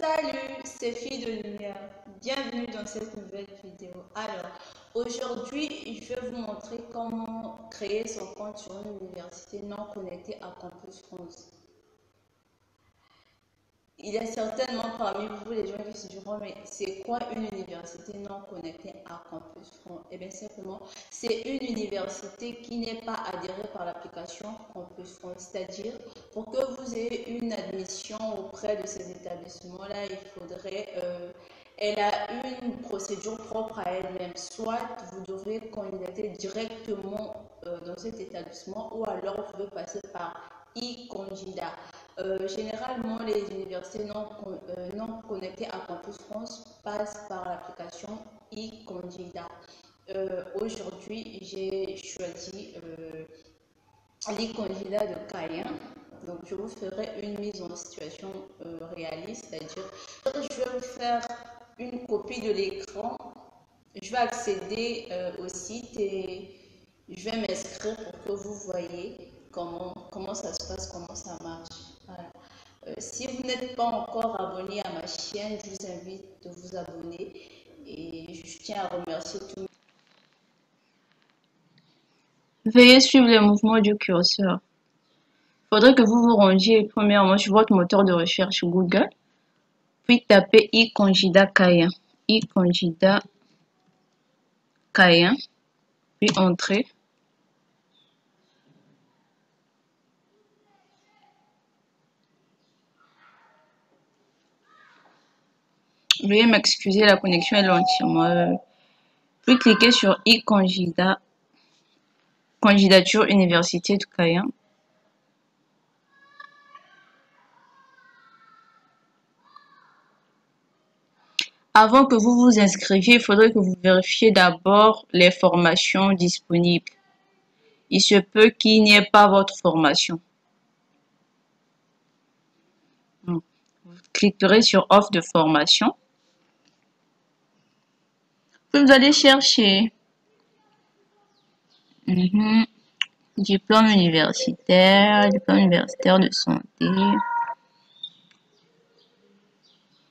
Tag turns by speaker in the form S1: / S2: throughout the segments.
S1: Salut, c'est Fille de Lumière. Bienvenue dans cette nouvelle vidéo. Alors, aujourd'hui, je vais vous montrer comment créer son compte sur une université non connectée à Campus France. Il y a certainement parmi vous les gens qui se diront, mais c'est quoi une université non connectée à Campus France? Eh bien, simplement, c'est une université qui n'est pas adhérée par l'application Campus France. C'est-à-dire, pour que vous ayez une admission auprès de ces établissements-là, elle a une procédure propre à elle-même. Soit vous devez candidater directement dans cet établissement, ou alors vous pouvez passer par e-candidat. Généralement, les universités non connectées à Campus France passent par l'application e-candidat. Aujourd'hui, j'ai choisi l'e-candidat de Caen. Donc, je vous ferai une mise en situation réaliste, c'est-à-dire, je vais vous faire une copie de l'écran. Je vais accéder au site et je vais m'inscrire pour que vous voyez comment ça se passe, comment ça marche. Voilà. Si vous n'êtes pas encore abonné à ma chaîne, je vous invite de vous abonner et je tiens à remercier tout le monde.
S2: Veuillez suivre les mouvements du curseur. Il faudrait que vous vous rendiez premièrement sur votre moteur de recherche Google, puis tapez e-candidat Caen, e-candidat Caen, puis entrez. Veuillez m'excuser, la connexion est lente chez moi. Puis cliquez sur e-candidat, candidature université de Caen. Avant que vous vous inscriviez, il faudrait que vous vérifiez d'abord les formations disponibles. Il se peut qu'il n'y ait pas votre formation. Vous cliquerez sur offre de formation. Puis vous allez chercher diplôme universitaire de santé.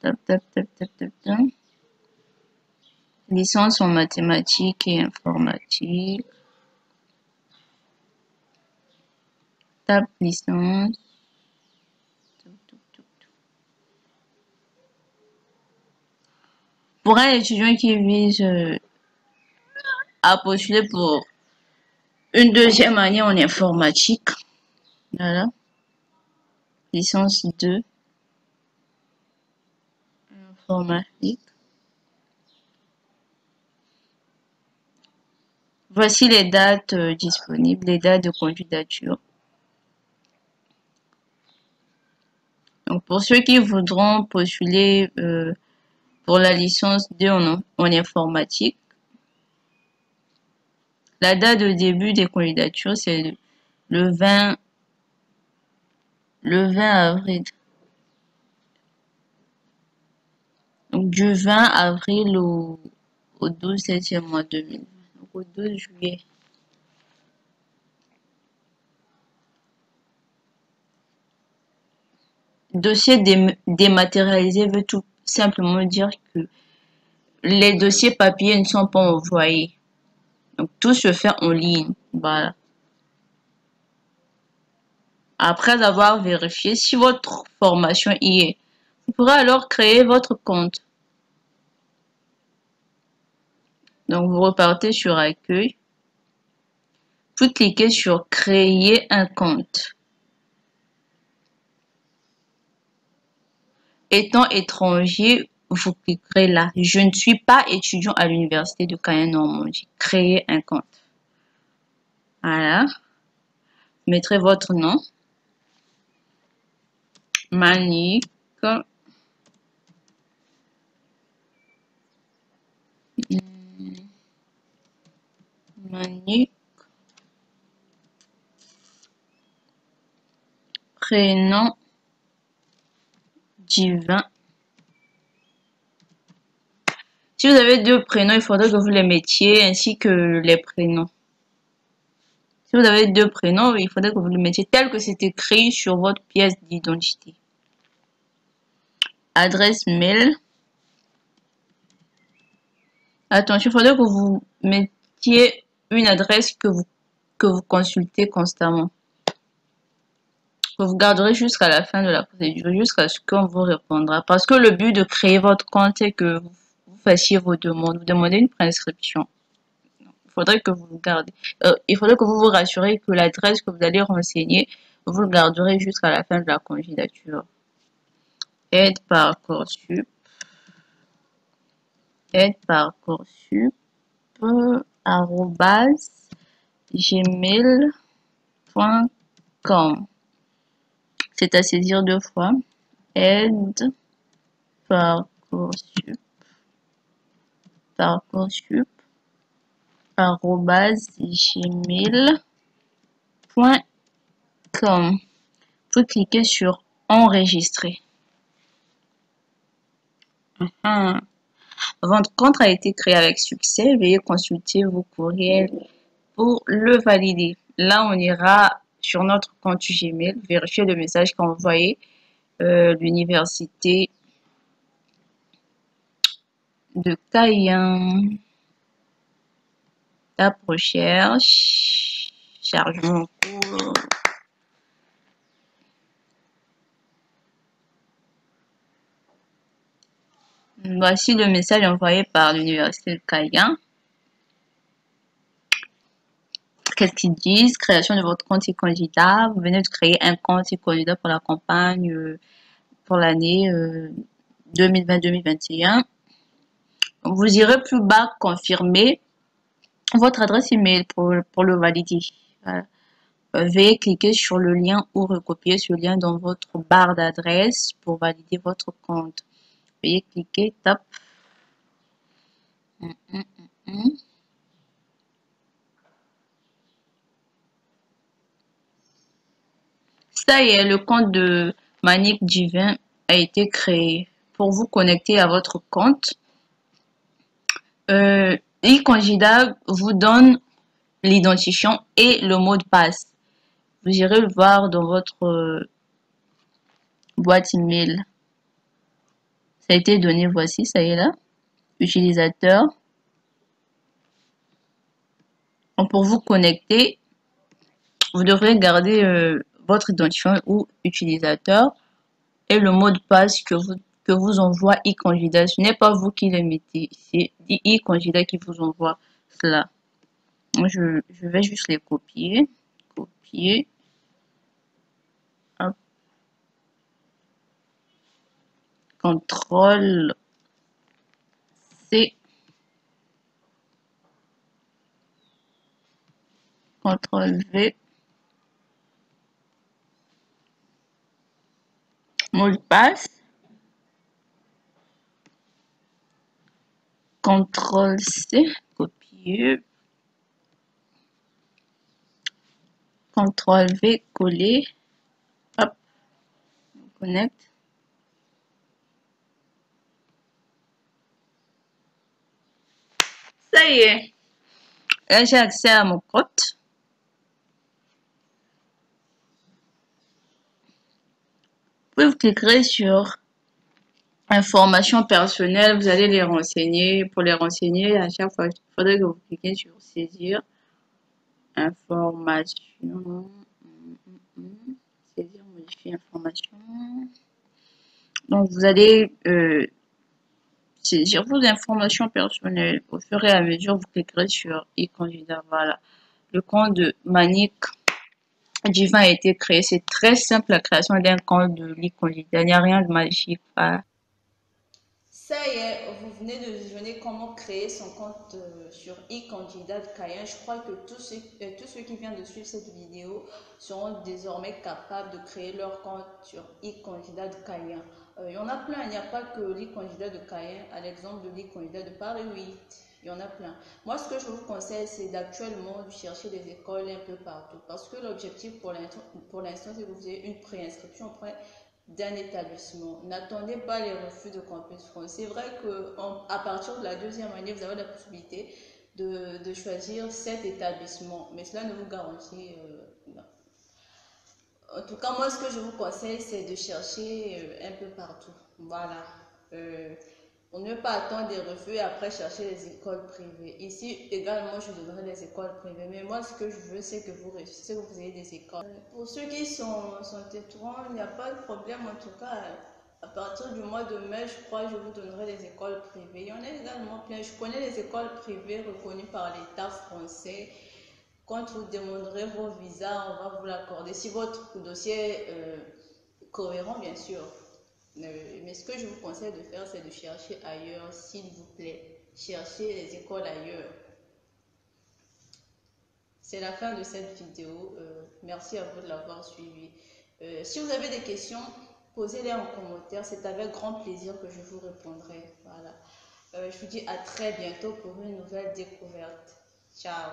S2: Tap, tap, tap, tap, tap, tap. Licence en mathématiques et informatique. Tape licence. Pour un étudiant qui vise à postuler pour une deuxième année en informatique, voilà, licence 2, informatique. Voici les dates disponibles, les dates de candidature. Donc, pour ceux qui voudront postuler pour la licence 2 en informatique, la date de début des candidatures, c'est le 20 avril. Donc, du 20 avril au 12 septembre mois 2020. Donc, au 12 juillet. Dossier dématérialisé veut tout simplement dire que les dossiers papier ne sont pas envoyés. Donc, tout se fait en ligne. Voilà. Après avoir vérifié si votre formation y est, vous pourrez alors créer votre compte. Donc, vous repartez sur Accueil. Puis cliquez sur Créer un compte. Étant étranger, vous cliquerez là. Je ne suis pas étudiant à l'université de Caen Normandie. Créer un compte. Voilà. Vous mettrez votre nom. Manique. Manique. Prénom. Divin. Si vous avez deux prénoms, il faudrait que vous les mettiez ainsi que les prénoms. Si vous avez deux prénoms, il faudrait que vous les mettiez tel que c'est écrit sur votre pièce d'identité. adresse mail. Attention, il faudrait que vous mettiez une adresse que vous consultez constamment. Que vous garderez jusqu'à la fin de la procédure, jusqu'à ce qu'on vous répondra. Parce que le but de créer votre compte, c'est que vous fassiez vos demandes. Vous demandez une préinscription. Il faudrait que vous gardez. Il faudrait que vous vous rassurez que l'adresse que vous allez renseigner, vous le garderez jusqu'à la fin de la candidature. Aide Parcoursup. Aide Parcoursup. @gmail.com. C'est à saisir 2 fois. Aide Parcoursup. Parcoursup. @gmail.com. Vous cliquez sur enregistrer. Votre compte a été créé avec succès. Veuillez consulter vos courriels pour le valider. Là, on ira sur notre compte Gmail, vérifier le message qu'a envoyé l'université de Cayenne. Tape recherche, chargement en cours. Voici le message envoyé par l'université de Cayenne. Qu'est-ce qu'ils disent? Création de votre compte e-candidat. Vous venez de créer un compte e-candidat pour la campagne pour l'année 2020-2021. Vous irez plus bas confirmer votre adresse email pour le valider. Voilà. Veuillez cliquer sur le lien ou recopier ce lien dans votre barre d'adresse pour valider votre compte. Veuillez cliquer, tape. Ça y est, le compte de Manic Divin a été créé. Pour vous connecter à votre compte, e-candidat vous donne l'identifiant et le mot de passe. Vous irez le voir dans votre boîte email. Ça a été donné, voici, ça y est là. Utilisateur. Donc, pour vous connecter, vous devrez garder votre identifiant ou utilisateur et le mot de passe que vous envoie e-candidat. Ce n'est pas vous qui le mettez, c'est e-candidat qui vous envoie cela. Je vais juste les copier. Copier. Hop. CTRL C. CTRL V. Mot de passe. CTRL C. Copier. CTRL V. Coller. Hop. On connecte. Ça y est. Là, j'ai accès à mon compte. Puis vous cliquerez sur informations personnelles. Vous allez les renseigner. Pour les renseigner, à chaque fois, il faudrait que vous cliquez sur saisir. Information. Saisir, modifier information. Donc, vous allez saisir vos informations personnelles. Au fur et à mesure, vous cliquerez sur e-candidat. Voilà. Le compte de Manic Divin a été créé. C'est très simple la création d'un compte de e-candidat. Il n'y a rien de magique. Voilà.
S1: Ça y est, vous venez de visionner comment créer son compte sur e-candidat Cayenne. Je crois que tous ceux qui viennent de suivre cette vidéo seront désormais capables de créer leur compte sur e-candidat Cayenne. Il y en a plein, il n'y a pas que l'e-candidat de Cayenne, à l'exemple de l'e-candidat de Paris 8. Il y en a plein. Moi, ce que je vous conseille, c'est d'actuellement chercher des écoles un peu partout. Parce que l'objectif pour l'instant, c'est que vous ayez une préinscription auprès d'un établissement. N'attendez pas les refus de Campus France. C'est vrai qu'à partir de la deuxième année, vous avez la possibilité de choisir cet établissement, mais cela ne vous garantit En tout cas, moi, ce que je vous conseille, c'est de chercher un peu partout. Voilà. Euh, On ne peut pas attendre des refus et après chercher les écoles privées. Ici, également, je donnerai des écoles privées. Mais moi, ce que je veux, c'est que vous réussissiez, que vous ayez des écoles. Pour ceux qui sont étrons, il n'y a pas de problème. En tout cas, à partir du mois de mai, je crois, je vous donnerai des écoles privées. Il y en a également plein. Je connais les écoles privées reconnues par l'État français. Quand vous demanderez vos visas, on va vous l'accorder. Si votre dossier est cohérent, bien sûr. Mais ce que je vous conseille de faire, c'est de chercher ailleurs, s'il vous plaît. Cherchez les écoles ailleurs. C'est la fin de cette vidéo. Merci à vous de l'avoir suivi. Si vous avez des questions, posez-les en commentaire. C'est avec grand plaisir que je vous répondrai. Voilà. Je vous dis à très bientôt pour une nouvelle découverte. Ciao.